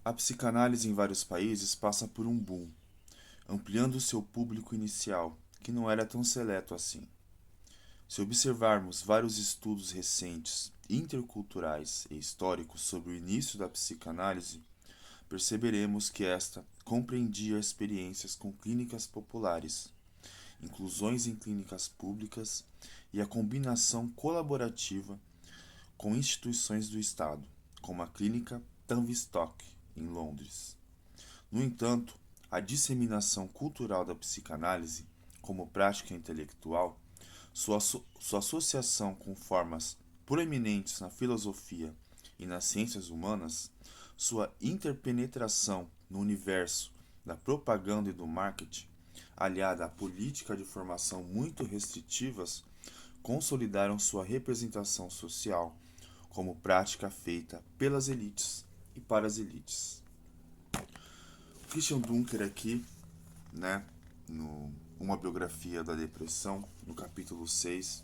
A psicanálise em vários países passa por um boom, ampliando seu público inicial, que não era tão seleto assim. Se observarmos vários estudos recentes, interculturais e históricos sobre o início da psicanálise, perceberemos que esta compreendia experiências com clínicas populares, inclusões em clínicas públicas e a combinação colaborativa com instituições do Estado, como a Clínica Tavistock, em Londres. No entanto, a disseminação cultural da psicanálise como prática intelectual, sua associação com formas proeminentes na filosofia e nas ciências humanas, sua interpenetração no universo da propaganda e do marketing, aliada à política de formação muito restritivas, consolidaram sua representação social como prática feita pelas elites e para as elites. Christian Dunker aqui, né, no Uma Biografia da Depressão, no capítulo 6,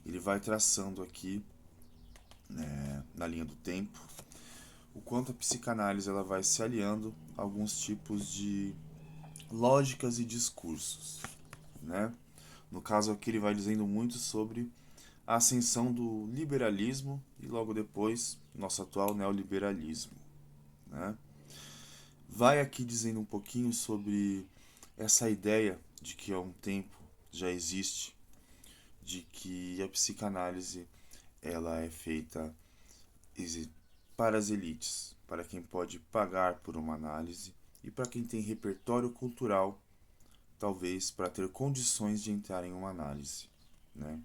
ele vai traçando aqui, na linha do tempo, o quanto a psicanálise ela vai se aliando a alguns tipos de lógicas e discursos, né? No caso aqui ele vai dizendo muito sobre a ascensão do liberalismo e logo depois nosso atual neoliberalismo, né? Vai aqui dizendo um pouquinho sobre essa ideia de que há um tempo já existe de que a psicanálise ela é feita para as elites, para quem pode pagar por uma análise e para quem tem repertório cultural, talvez para ter condições de entrar em uma análise, né?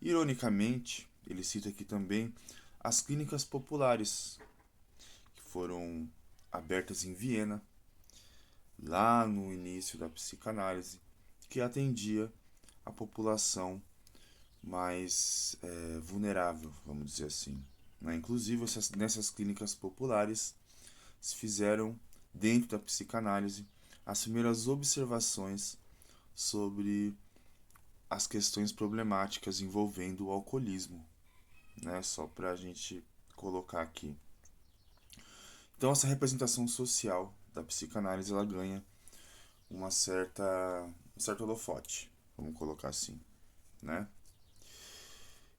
Ironicamente, ele cita aqui também as clínicas populares que foram abertas em Viena, lá no início da psicanálise, que atendia a população mais vulnerável, vamos dizer assim, né? Inclusive, nessas clínicas populares se fizeram, dentro da psicanálise, as primeiras observações sobre as questões problemáticas envolvendo o alcoolismo, né? Só para a gente colocar aqui. Então, essa representação social da psicanálise ela ganha um certo holofote, vamos colocar assim, né?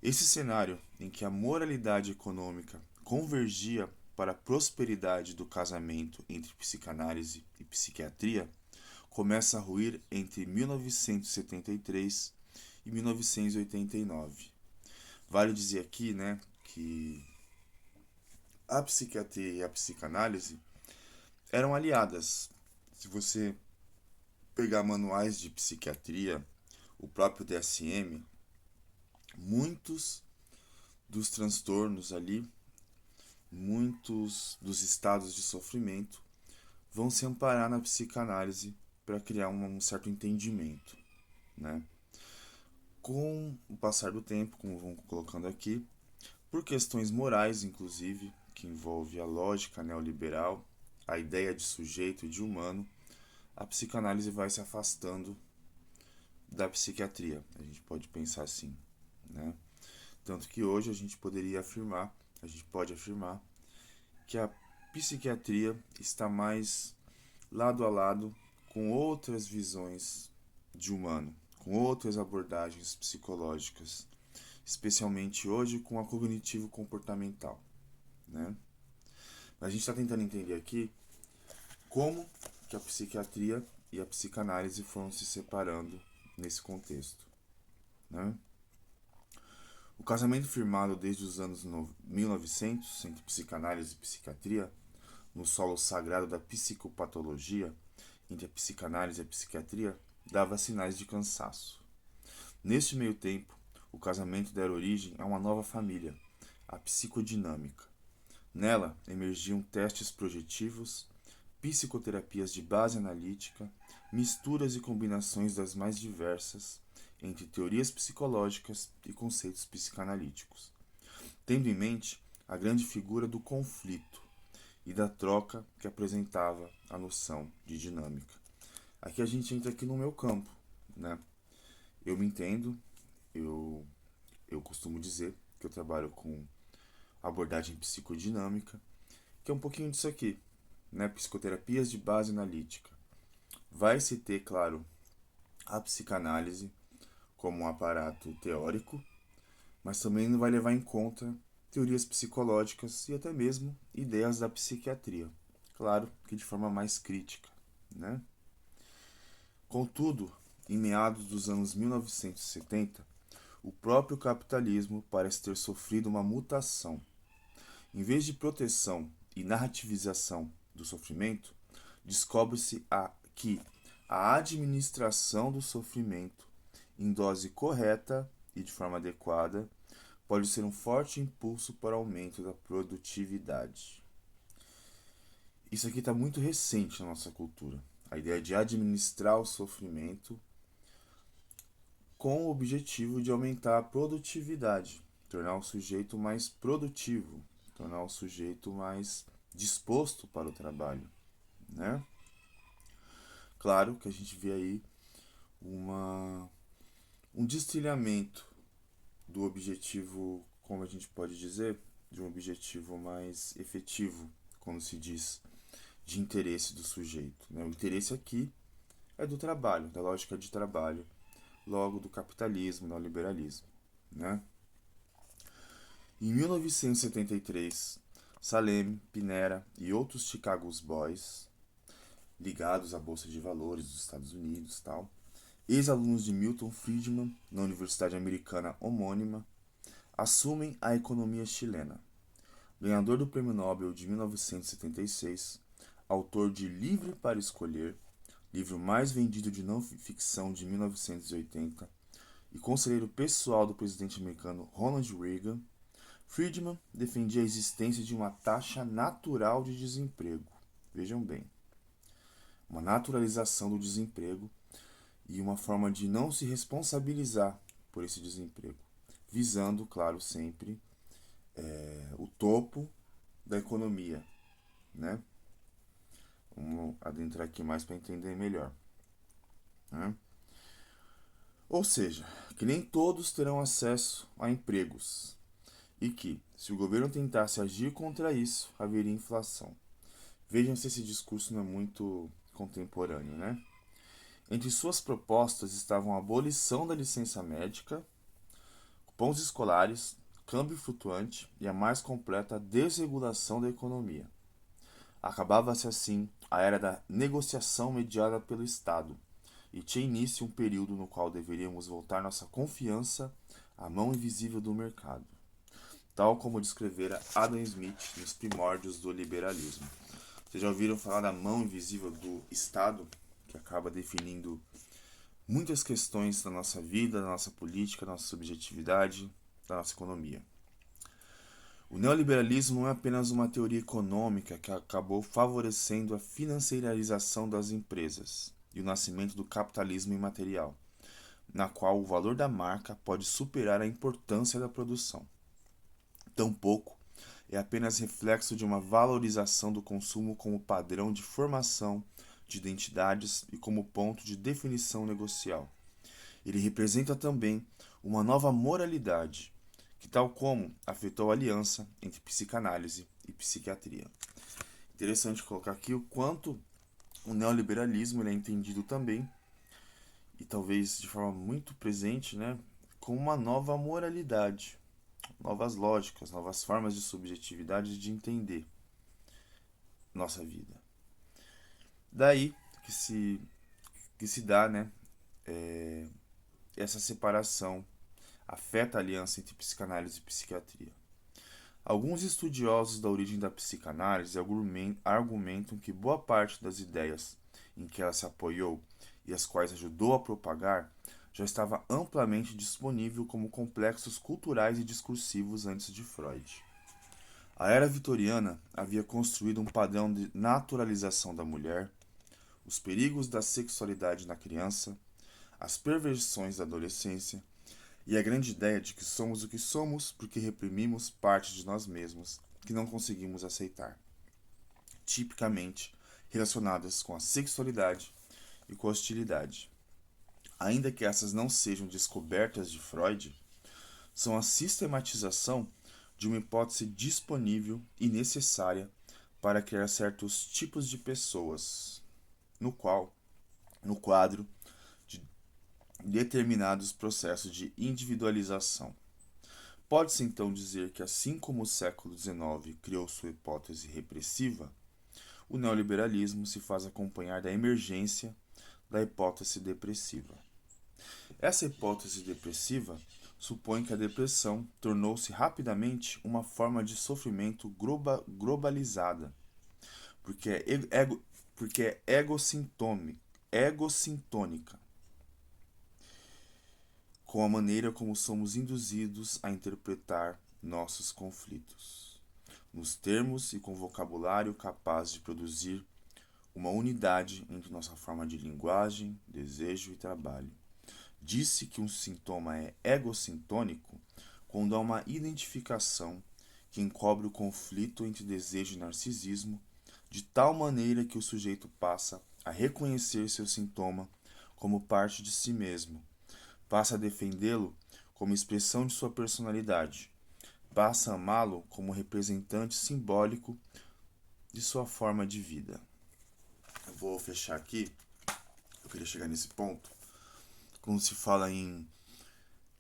Esse cenário em que a moralidade econômica convergia para a prosperidade do casamento entre psicanálise e psiquiatria começa a ruir entre 1973 e 1989. Vale dizer aqui, né, que a psiquiatria e a psicanálise eram aliadas. Se você pegar manuais de psiquiatria, o próprio DSM, muitos dos transtornos ali, muitos dos estados de sofrimento vão se amparar na psicanálise para criar um certo entendimento, né? Com o passar do tempo, como vão colocando aqui, por questões morais, inclusive, que envolve a lógica neoliberal, a ideia de sujeito e de humano, a psicanálise vai se afastando da psiquiatria. A gente pode pensar assim, né? Tanto que hoje a gente pode afirmar que a psiquiatria está mais lado a lado com outras visões de humano, com outras abordagens psicológicas, especialmente hoje com a cognitivo-comportamental, né? A gente está tentando entender aqui como que a psiquiatria e a psicanálise foram se separando nesse contexto, né? O casamento firmado desde os anos 1900 entre psicanálise e psiquiatria, no solo sagrado da psicopatologia, entre a psicanálise e a psiquiatria, dava sinais de cansaço. Neste meio tempo, o casamento dera origem a uma nova família, a psicodinâmica. Nela emergiam testes projetivos, psicoterapias de base analítica, misturas e combinações das mais diversas entre teorias psicológicas e conceitos psicanalíticos, tendo em mente a grande figura do conflito e da troca que apresentava a noção de dinâmica. Aqui a gente entra aqui no meu campo, né? Eu me entendo, eu, eu costumo dizer que eu trabalho com abordagem psicodinâmica, que é um pouquinho disso aqui, né, psicoterapias de base analítica. Vai se ter, claro, a psicanálise como um aparato teórico, mas também vai levar em conta teorias psicológicas e até mesmo ideias da psiquiatria. Claro que de forma mais crítica, né? Contudo, em meados dos anos 1970, o próprio capitalismo parece ter sofrido uma mutação. Em vez de proteção e narrativização do sofrimento, descobre-se que a administração do sofrimento, em dose correta e de forma adequada, pode ser um forte impulso para o aumento da produtividade. Isso aqui está muito recente na nossa cultura. A ideia de administrar o sofrimento com o objetivo de aumentar a produtividade, tornar o sujeito mais produtivo, tornar o sujeito mais disposto para o trabalho, né? Claro que a gente vê aí um destrilhamento do objetivo, como a gente pode dizer, de um objetivo mais efetivo, quando se diz de interesse do sujeito, né? O interesse aqui é do trabalho, da lógica de trabalho, logo do capitalismo, do liberalismo, né? Em 1973, Salem, Pinera e outros Chicago Boys, ligados à Bolsa de Valores dos Estados Unidos, tal, ex-alunos de Milton Friedman, na Universidade Americana homônima, assumem a economia chilena. Ganhador do Prêmio Nobel de 1976, autor de Livre para Escolher, livro mais vendido de não ficção de 1980, e conselheiro pessoal do presidente americano Ronald Reagan, Friedman defendia a existência de uma taxa natural de desemprego. Vejam bem, uma naturalização do desemprego e uma forma de não se responsabilizar por esse desemprego, visando, claro, sempre o topo da economia, né? Vamos adentrar aqui mais para entender melhor, né? Ou seja, que nem todos terão acesso a empregos e que, se o governo tentasse agir contra isso, haveria inflação. Vejam se esse discurso não é muito contemporâneo, né? Entre suas propostas estavam a abolição da licença médica, cupons escolares, câmbio flutuante e a mais completa desregulação da economia. Acabava-se assim a era da negociação mediada pelo Estado e tinha início um período no qual deveríamos voltar nossa confiança à mão invisível do mercado, tal como descrevera Adam Smith nos primórdios do liberalismo. Vocês já ouviram falar da mão invisível do Estado, que acaba definindo muitas questões da nossa vida, da nossa política, da nossa subjetividade, da nossa economia. O neoliberalismo não é apenas uma teoria econômica que acabou favorecendo a financiarização das empresas e o nascimento do capitalismo imaterial, na qual o valor da marca pode superar a importância da produção. Tampouco é apenas reflexo de uma valorização do consumo como padrão de formação de identidades e como ponto de definição negocial. Ele representa também uma nova moralidade, que tal como afetou a aliança entre psicanálise e psiquiatria. Interessante colocar aqui o quanto o neoliberalismo ele é entendido também, e talvez de forma muito presente, né, com uma nova moralidade, novas lógicas, novas formas de subjetividade de entender nossa vida. Daí que se dá, né, essa separação afeta a aliança entre psicanálise e psiquiatria. Alguns estudiosos da origem da psicanálise argumentam que boa parte das ideias em que ela se apoiou e as quais ajudou a propagar já estava amplamente disponível como complexos culturais e discursivos antes de Freud. A era vitoriana havia construído um padrão de naturalização da mulher, os perigos da sexualidade na criança, as perversões da adolescência e a grande ideia de que somos o que somos porque reprimimos parte de nós mesmos que não conseguimos aceitar, tipicamente relacionadas com a sexualidade e com a hostilidade. Ainda que essas não sejam descobertas de Freud, são a sistematização de uma hipótese disponível e necessária para criar certos tipos de pessoas, no quadro de determinados processos de individualização. Pode-se então dizer que, assim como o século XIX criou sua hipótese repressiva, o neoliberalismo se faz acompanhar da emergência da hipótese depressiva. Essa hipótese depressiva supõe que a depressão tornou-se rapidamente uma forma de sofrimento globalizada, porque é egocintônica, com a maneira como somos induzidos a interpretar nossos conflitos, nos termos e com vocabulário capaz de produzir uma unidade entre nossa forma de linguagem, desejo e trabalho. Disse que um sintoma é egocintônico quando há uma identificação que encobre o conflito entre desejo e narcisismo, de tal maneira que o sujeito passa a reconhecer seu sintoma como parte de si mesmo, passa a defendê-lo como expressão de sua personalidade, passa a amá-lo como representante simbólico de sua forma de vida. Eu vou fechar aqui, eu queria chegar nesse ponto. Quando se fala em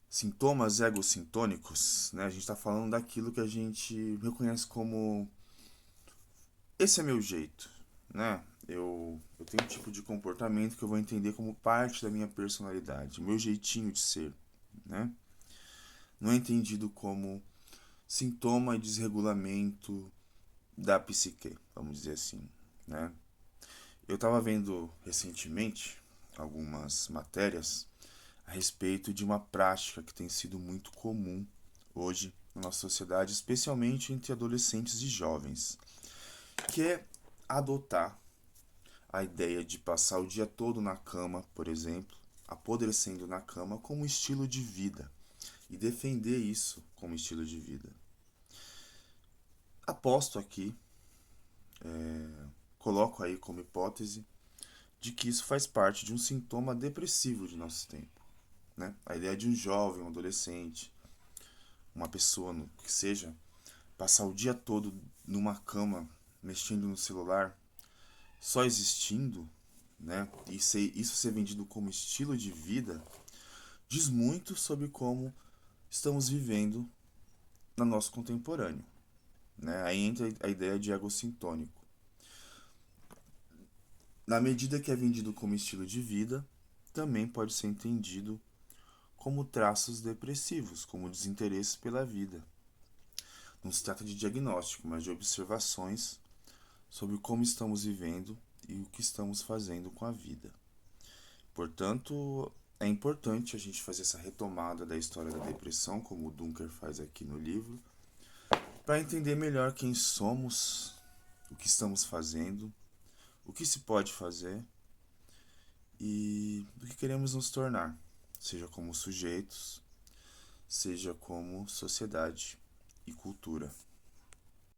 sintomas egocintônicos, né, a gente está falando daquilo que a gente reconhece como esse é meu jeito, né? Eu tenho um tipo de comportamento que eu vou entender como parte da minha personalidade, meu jeitinho de ser, né? Não é entendido como sintoma e desregulamento da psique, vamos dizer assim, né? Eu estava vendo recentemente algumas matérias a respeito de uma prática que tem sido muito comum hoje na nossa sociedade, especialmente entre adolescentes e jovens, que é adotar a ideia de passar o dia todo na cama, por exemplo, apodrecendo na cama, como estilo de vida e defender isso como estilo de vida. Aposto aqui, coloco aí como hipótese, de que isso faz parte de um sintoma depressivo de nosso tempo. Né? A ideia de um jovem, um adolescente, uma pessoa que seja, passar o dia todo numa cama, mexendo no celular, só existindo, né? E isso ser vendido como estilo de vida, diz muito sobre como estamos vivendo no nosso contemporâneo. Né? Aí entra a ideia de egocintônico. Na medida que é vendido como estilo de vida, também pode ser entendido como traços depressivos, como desinteresse pela vida. Não se trata de diagnóstico, mas de observações sobre como estamos vivendo e o que estamos fazendo com a vida. Portanto, é importante a gente fazer essa retomada da história da depressão, como o Dunker faz aqui no livro, para entender melhor quem somos, o que estamos fazendo, o que se pode fazer e do que queremos nos tornar, seja como sujeitos, seja como sociedade e cultura.